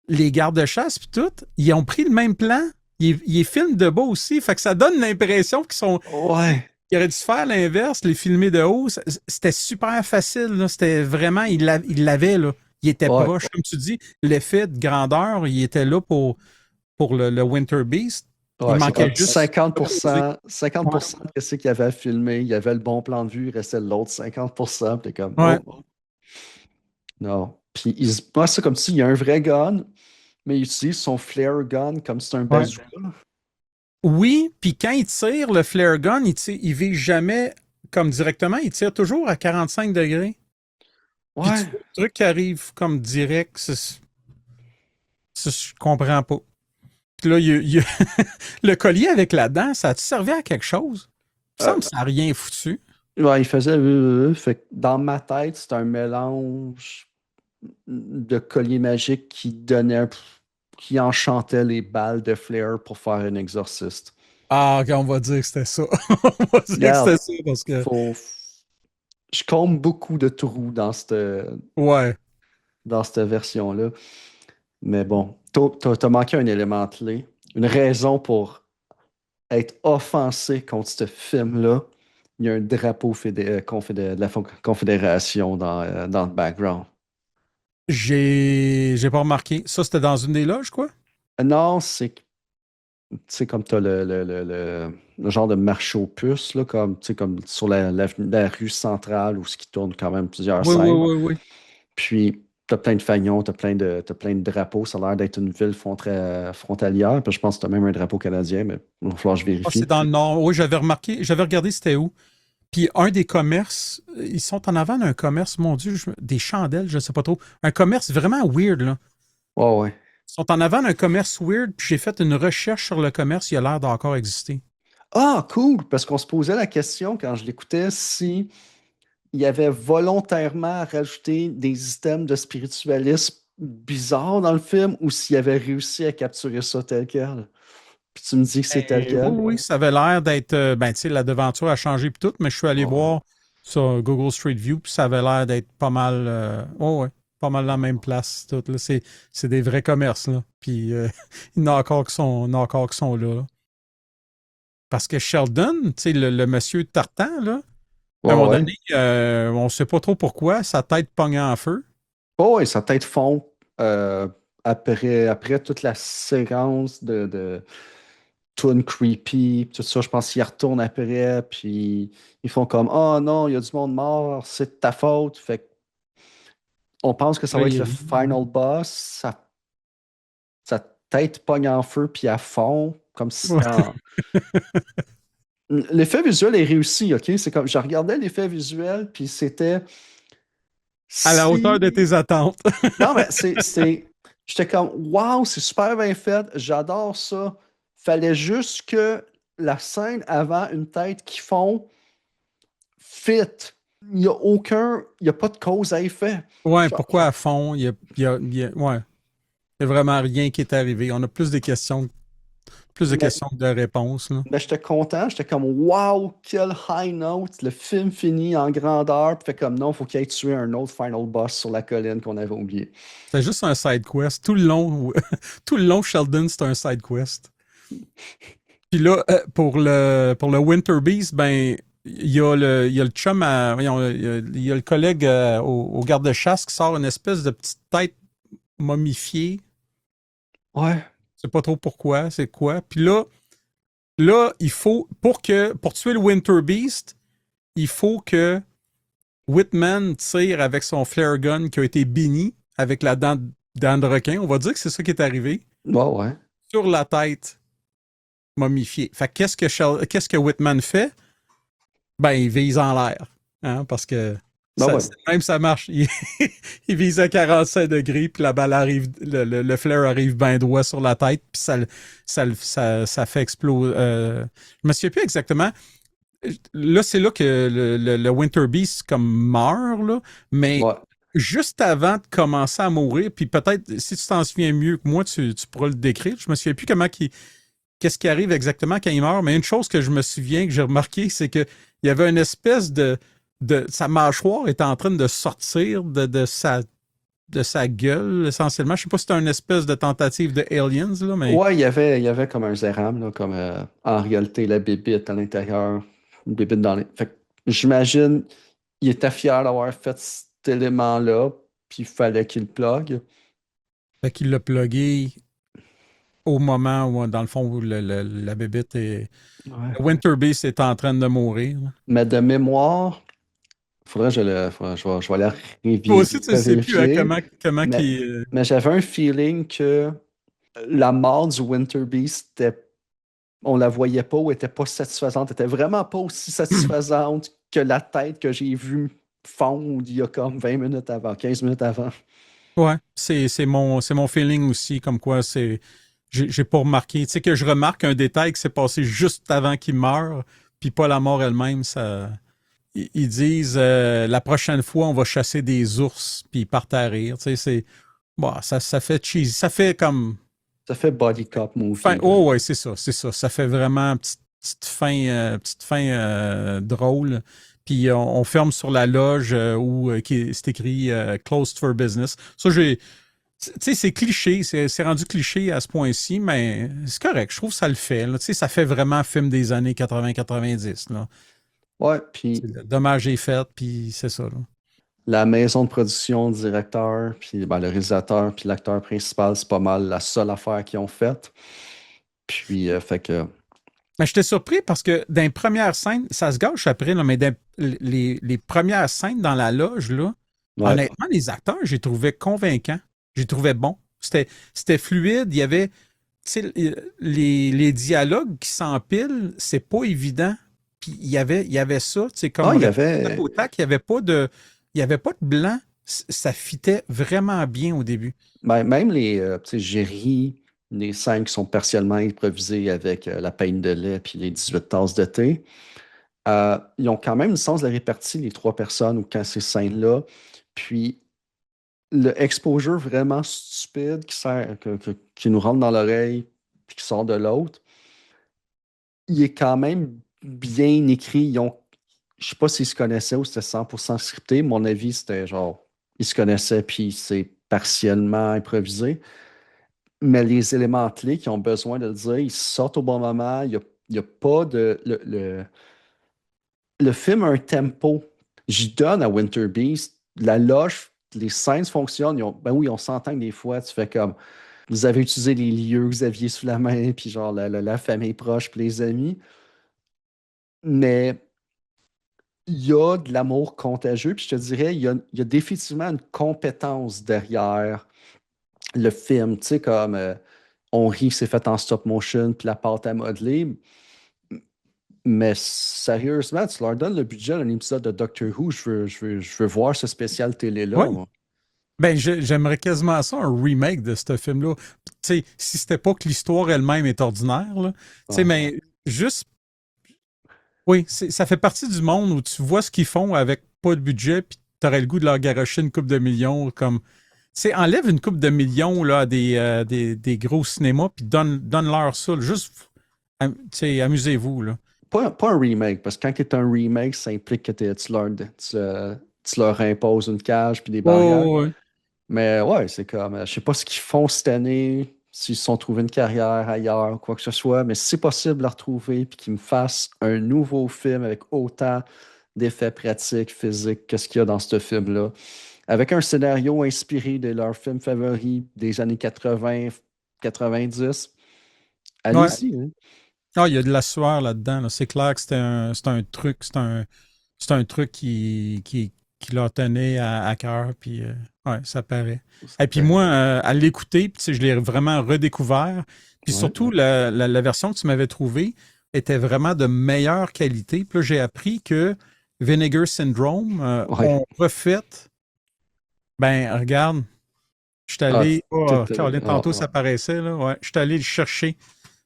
les gardes-chasse puis tout, ils ont pris le même plan. Ils filment de bas aussi. Fait que ça donne l'impression qu'ils sont. Ouais. Ils auraient dû faire l'inverse, les filmer de haut. C'était super facile. Là. C'était vraiment. Il l'avait, là. Il était Ouais. proche. Comme tu dis, l'effet de grandeur, il était là pour le Winter Beast. Il Ouais, c'est manquait comme juste. 50%, Ouais. 50% de ce qu'il y avait à filmer. Il y avait le bon plan de vue, il restait l'autre 50%. Puis t'es comme, Ouais. oh, non. Puis moi, c'est comme s'il y a un vrai gun, mais il utilise son flare gun comme si c'était un Ouais. bazooka. Oui, puis quand il tire le flare gun, il vise jamais comme directement, il tire toujours à 45 degrés. Puis tu Ouais. vois le truc qui arrive comme direct, je comprends pas. Puis là, le collier avec la dent, ça a-tu servi à quelque chose? Il me semble Euh, que ça n'a rien foutu. ouais, il faisait. Fait que dans ma tête, c'est un mélange de collier magique qui enchantait les balles de flare pour faire un exorciste. Ah, ok, on va dire que c'était ça. On va dire que c'était Regarde, ça parce que. faut, je comble beaucoup de trous Ouais. dans cette version-là. Mais bon, t'as manqué un élément clé, une raison pour être offensé contre ce film-là. Il y a un drapeau de la Confédération dans le background. J'ai pas remarqué. Ça, c'était dans une des loges, quoi? Non, c'est comme tu as le genre de marché aux puces, là, comme, tu sais, comme sur la rue centrale où ce qui tourne quand même plusieurs Oui, oui, scènes. oui, oui. Puis, tu as plein de fanions, t'as plein de drapeaux. Ça a l'air d'être une ville frontalière. Puis, je pense que tu as même un drapeau canadien, mais il va falloir que je Ah, c'est vérifie. dans le nord. Oui, j'avais remarqué, j'avais regardé c'était où. Puis un des commerces, ils sont en avant d'un commerce, mon Dieu, des chandelles, je sais pas trop. Un commerce vraiment weird, là. Ouais, ouais. Ils sont en avant d'un commerce weird, puis j'ai fait une recherche sur le commerce, il a l'air d'encore exister. Ah, cool! Parce qu'on se posait la question quand je l'écoutais si il avait volontairement rajouté des items de spiritualisme bizarres dans le film ou s'il avait réussi à capturer ça tel quel. Puis tu me dis que c'est tel Oui, quel. oui, ça avait l'air d'être. Ben, tu sais, la devanture a changé puis tout, mais je suis allé Ouais. voir sur Google Street View, puis ça avait l'air d'être pas mal. Ouais, pas mal dans la même place. Tout, là. C'est des vrais commerces, là. Puis il y en a encore il y en a encore qui sont là, là. Parce que Sheldon, tu sais, le monsieur tartan, là, à un Ouais, moment ouais. donné, on ne sait pas trop pourquoi, sa tête pogne en feu. Oh, ouais, sa tête fond après toute la séquence de Toon Creepy, tout ça. Je pense qu'ils retournent après, puis ils font comme oh non, il y a du monde mort, c'est de ta faute. Fait on pense que ça Là, va être le final boss. Sa tête pogne en feu, puis à fond, comme si Ouais. c'était L'effet visuel est réussi, OK? C'est comme, je regardais l'effet visuel, puis c'était À la hauteur si... de tes attentes. Non, mais J'étais comme, waouh, c'est super bien fait, j'adore ça. Fallait juste que la scène avant une tête qui fond fit. Il y a pas de cause à effet. Ouais, Je- pourquoi à fond? Ouais, il y a vraiment rien qui est arrivé. On a plus de Mais, questions que de réponses, là. mais j'étais content, j'étais comme, waouh, quel high note. Le film finit en grandeur, puis fait comme, non, faut qu'il ait tué un autre final boss sur la colline qu'on avait oublié. C'était juste un side quest. Tout le long, tout le long, Sheldon, c'était un side quest. Puis là, pour le Winter Beast, ben, il y a le chum, voyons, il y a le collègue au garde-chasse qui sort une espèce de petite tête momifiée. Ouais, Je sais pas trop pourquoi, c'est quoi. Puis là, il faut, pour tuer le Winter Beast, il faut que Whitman tire avec son flare gun qui a été béni avec la dent de requin. On va dire que c'est ça qui est arrivé ouais, ouais. sur la tête momifiée. Fait que qu'est-ce que Whitman fait? Ben, il vise en l'air. Hein, parce que Ben ouais. même ça marche. Il vise à 45 degrés, puis la balle arrive, le flare arrive bien droit sur la tête, puis ça fait exploser. Je me souviens plus exactement. Là, c'est là que le Winter Beast comme meurt, là, mais Ouais. juste avant de commencer à mourir, puis peut-être, si tu t'en souviens mieux que moi, tu pourras le décrire. Je me souviens plus qu'est-ce qui arrive exactement quand il meurt, mais une chose que je me souviens, que j'ai remarqué, c'est qu'il y avait une espèce sa mâchoire était en train de sortir de sa gueule, essentiellement. Je sais pas si c'était une espèce de tentative de Aliens, là, mais Ouais, il y avait comme un zéram, là, comme en réalité la bébite à l'intérieur, une bébite dans les. Fait que j'imagine, il était fier d'avoir fait cet élément-là, puis il fallait qu'il le plug. fait qu'il l'a plugué au moment où, dans le fond, où la bébête est. Ouais. Le Winter Beast est en train de mourir. Mais de mémoire, je vais aller Toi aussi, tu ne sais plus hein, vérifier, comment mais, qui. mais j'avais un feeling que la mort du Winter Beast on la voyait pas ou était pas satisfaisante, était vraiment pas aussi satisfaisante que la tête que j'ai vue fondre il y a comme 20 minutes avant, 15 minutes avant. Ouais, c'est mon feeling aussi, comme quoi j'ai pas remarqué. Tu sais que je remarque un détail qui s'est passé juste avant qu'il meure, puis pas la mort elle-même. Ils disent la prochaine fois on va chasser des ours, puis ils partent à rire. Tu sais, bon, ça fait cheesy, ça fait comme Ça fait body cop fin. movie, là. Oh ouais, c'est ça, c'est ça. Ça fait vraiment petite fin drôle. Puis on ferme sur la loge où c'est écrit Closed for Business. Ça, tu sais, c'est cliché, c'est rendu cliché à ce point-ci, mais c'est correct. Je trouve que ça le fait. Là. Tu sais, ça fait vraiment film des années 80-90. Là. Ouais, Le dommage est fait, puis c'est ça. Là. la maison de production, le directeur, puis ben, le réalisateur, puis l'acteur principal, c'est pas mal la seule affaire qu'ils ont faite. Puis, fait que, Mais j'étais surpris parce que dans les premières scènes, ça se gâche après, là, mais dans les premières scènes dans la loge, là, ouais, honnêtement, les acteurs, j'ai trouvé convaincants. J'ai trouvé bon. C'était fluide. Il y avait, tu sais, les dialogues qui s'empilent, c'est pas évident. Puis il y avait ça, tu sais, ah, comme tac au tac, il y avait pas de blanc. Ça fitait vraiment bien au début. ben, même tu sais, j'ai ri les scènes qui sont partiellement improvisées avec la peine de lait puis les 18 tasses de thé. Ils ont quand même le sens de la répartie, les trois personnes, ou quand ces scènes-là. Puis le exposure vraiment stupide qui nous rentre dans l'oreille puis qui sort de l'autre, il est quand même bien écrit. Je sais pas s'ils se connaissaient ou c'était 100% scripté. Mon avis, c'était genre, ils se connaissaient puis c'est partiellement improvisé. Mais les éléments clés qui ont besoin de le dire, ils sortent au bon moment. Il y a pas de. Le film a un tempo. J'y donne à Winter Beast. La loge, les scènes fonctionnent. Ben oui, on s'entend que des fois, tu fais comme. Vous avez utilisé les lieux que vous aviez sous la main, puis genre la famille proche, puis les amis. Mais il y a de l'amour contagieux, puis je te dirais, il y a définitivement une compétence derrière le film. Tu sais, comme on rit, c'est fait en stop motion, puis la pâte à modeler. Mais sérieusement, tu leur donnes le budget d'un épisode de Doctor Who, je veux voir ce spécial télé-là, Oui, moi. Ben, j'aimerais quasiment ça, un remake de ce film-là. Tu sais, si c'était pas que l'histoire elle-même est ordinaire, là. Tu sais, Ah, ouais. mais juste, oui, ça fait partie du monde où tu vois ce qu'ils font avec pas de budget, puis t'aurais le goût de leur garrocher une coupe de millions, comme, tu sais, enlève une coupe de millions, là, à des gros cinémas, puis donne-leur ça, là. Juste, tu sais, amusez-vous, là. Pas un remake, parce que quand tu un remake, ça implique que tu leur imposes une cage puis des barrières. Oh, ouais. Mais ouais, c'est comme, je sais pas ce qu'ils font cette année, s'ils se sont trouvés une carrière ailleurs ou quoi que ce soit, mais si c'est possible de la retrouver puis qu'ils me fassent un nouveau film avec autant d'effets pratiques, physiques que ce qu'il y a dans ce film-là, avec un scénario inspiré de leur film favori des années 80, 90, Ouais. allez-y, hein. Ah, il y a de la sueur là-dedans, là. C'est clair que c'est un truc, c'est un truc qui leur tenait à cœur, puis ouais, ça paraît. Et puis Ben, moi, à l'écouter, puis tu sais, je l'ai vraiment redécouvert. Puis ouais, surtout, la version que tu m'avais trouvée était vraiment de meilleure qualité. Puis là, j'ai appris que Vinegar Syndrome ouais. ont refait. Ben, regarde, je suis Ah, allé. Oh, Caroline, ah, tantôt ça paraissait, là. Ouais, je suis allé le chercher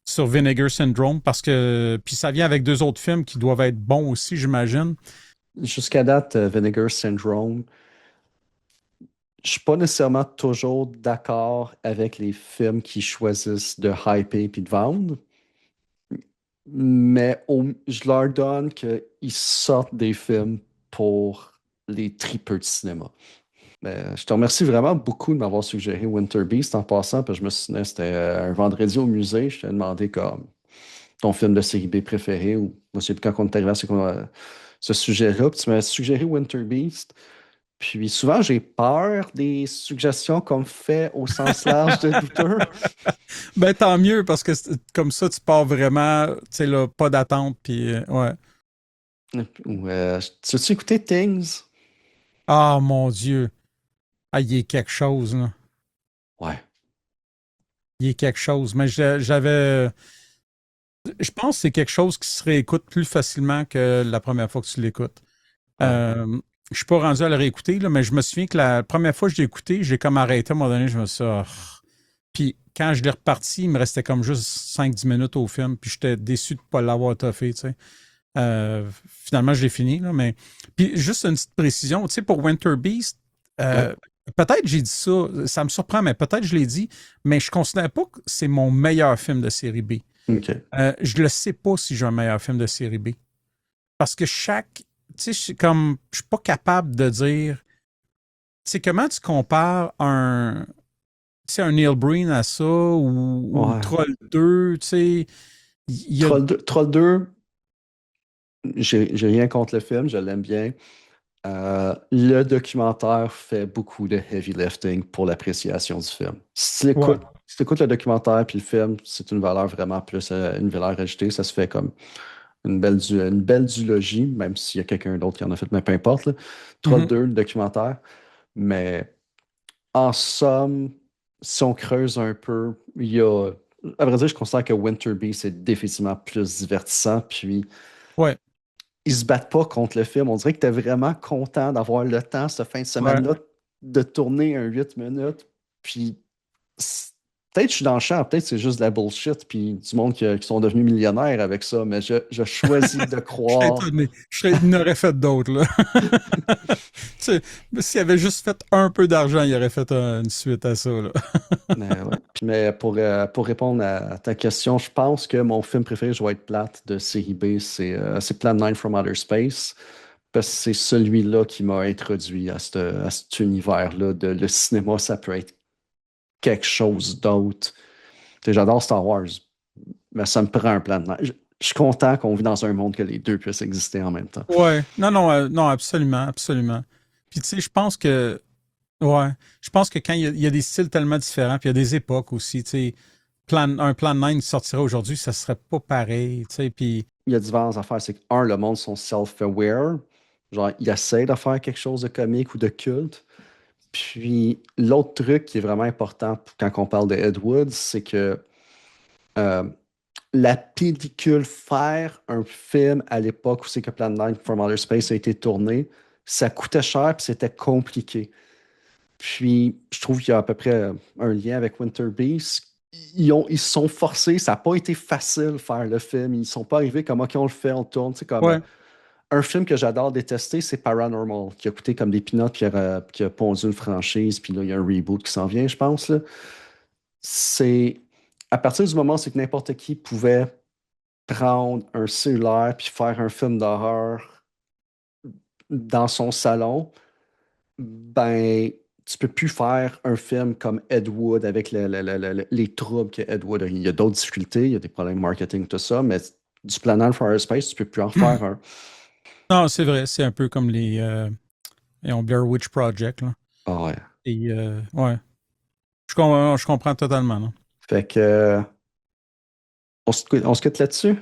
sur Vinegar Syndrome parce que. Puis ça vient avec deux autres films qui doivent être bons aussi, j'imagine. jusqu'à date, Vinegar Syndrome, je suis pas nécessairement toujours d'accord avec les films qui choisissent de hyper puis de vendre, mais je leur donne qu'ils sortent des films pour les tripeux de cinéma. Mais je te remercie vraiment beaucoup de m'avoir suggéré Winter Beast en passant, parce que je me souvenais, c'était un vendredi au musée, je t'ai demandé comme ton film de série B préféré, ou je ne sais plus quand on est arrivé à ce sujet-là, puis tu m'as suggéré Winter Beast. Puis souvent, j'ai peur des suggestions qu'on me fait au sens large de douteux. Ben tant mieux parce que comme ça, tu pars vraiment, tu sais, là, pas d'attente, puis ouais. Ou, tu as-tu écouté Things? Ah mon Dieu. Ah, il y a quelque chose, là. Ouais. Il y a quelque chose. Mais j'avais. Je pense que c'est quelque chose qui se réécoute plus facilement que la première fois que tu l'écoutes. Ouais. Je suis pas rendu à le réécouter, là, mais je me souviens que la première fois que je l'ai écouté, j'ai comme arrêté à un moment donné, je me suis dit, ah. Puis quand je l'ai reparti, il me restait comme juste 5 10 minutes au film, puis j'étais déçu de ne pas l'avoir toffé, tu sais. Finalement, je l'ai fini, là, mais. Puis juste une petite précision, tu sais, pour Winter Beast, Ouais. peut-être j'ai dit ça, ça me surprend, mais peut-être je l'ai dit, mais je ne considère pas que c'est mon meilleur film de série B. OK. Je ne sais pas si j'ai un meilleur film de série B. Parce que chaque. Tu sais, je suis pas capable de dire. Tu sais, comment tu compares un Neil Breen à ça ou Ouais. Troll 2, tu sais, il y a. Troll 2, j'ai rien contre le film, je l'aime bien. Le documentaire fait beaucoup de heavy lifting pour l'appréciation du film. Ouais. Si tu écoutes le documentaire puis le film, c'est une valeur vraiment plus, une valeur ajoutée. Ça se fait comme une belle duologie, même s'il y a quelqu'un d'autre qui en a fait, mais peu importe, là. Troll Mhm. 2, le documentaire. Mais en somme, si on creuse un peu, il y a. À vrai dire, je considère que Winter Beast est définitivement plus divertissant. Puis, Ouais. ils se battent pas contre le film. On dirait que tu es vraiment content d'avoir le temps, cette fin de Ouais. semaine-là, de tourner un 8 minutes. Puis, c- peut-être que je suis dans le champ, peut-être que c'est juste de la bullshit, puis du monde qui sont devenus millionnaires avec ça, mais je choisis de Je serais croire. étonné. Il en aurait fait d'autres, là. Tu sais, s'il avait juste fait un peu d'argent, il aurait fait une suite à ça, là. Mais, ouais. Mais pour répondre à ta question, je pense que mon film préféré, je vais être plate de série B, c'est Plan 9 from Outer Space. Parce que c'est celui-là qui m'a introduit à cet univers-là de le cinéma, ça peut être quelque chose d'autre. Tu sais, j'adore Star Wars, mais ça me prend un plan de 9. Je suis content qu'on vit dans un monde que les deux puissent exister en même temps. Ouais. Non, non, non, absolument, absolument. Puis tu sais, je pense que. Ouais. Je pense que quand il y a des styles tellement différents, puis il y a des époques aussi, tu sais, un plan 9 qui sortirait aujourd'hui, ça serait pas pareil, tu sais, puis. Il y a diverses affaires. C'est que, un, le monde sont self-aware. Genre, ils essayent de faire quelque chose de comique ou de culte. Puis, l'autre truc qui est vraiment important quand on parle de Ed Wood, c'est que euh, la pellicule, faire un film à l'époque où c'est que Plan 9 from Outer Space a été tourné, ça coûtait cher puis c'était compliqué. Puis, je trouve qu'il y a à peu près un lien avec Winter Beast. Ils se sont forcés, ça n'a pas été facile de faire le film. Ils ne sont pas arrivés comme, OK, on le fait, on le tourne. Tu sais, comme Ouais. un film que j'adore détester, c'est Paranormal, qui a coûté comme des peanuts, qui a pondu une franchise, puis là, il y a un reboot qui s'en vient, je pense, là. C'est à partir du moment où c'est que n'importe qui pouvait prendre un cellulaire puis faire un film d'horreur dans son salon, ben, tu peux plus faire un film comme Ed Wood avec les troubles que Ed Wood a. Il y a d'autres difficultés, il y a des problèmes marketing, tout ça, mais du Planet for Outer Space, tu peux plus en faire un. Non, c'est vrai, c'est un peu comme les Blair Witch Project, là. Ah ouais. Et ouais, je comprends totalement, là. Fait que, on se quitte là-dessus?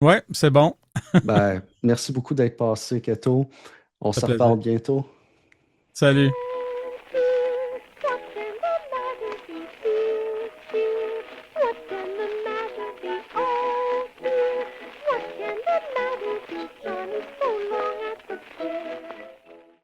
Ouais, c'est bon. Ben, merci beaucoup d'être passé, Keto. On Ça se fait plaisir. reparle bientôt. Salut.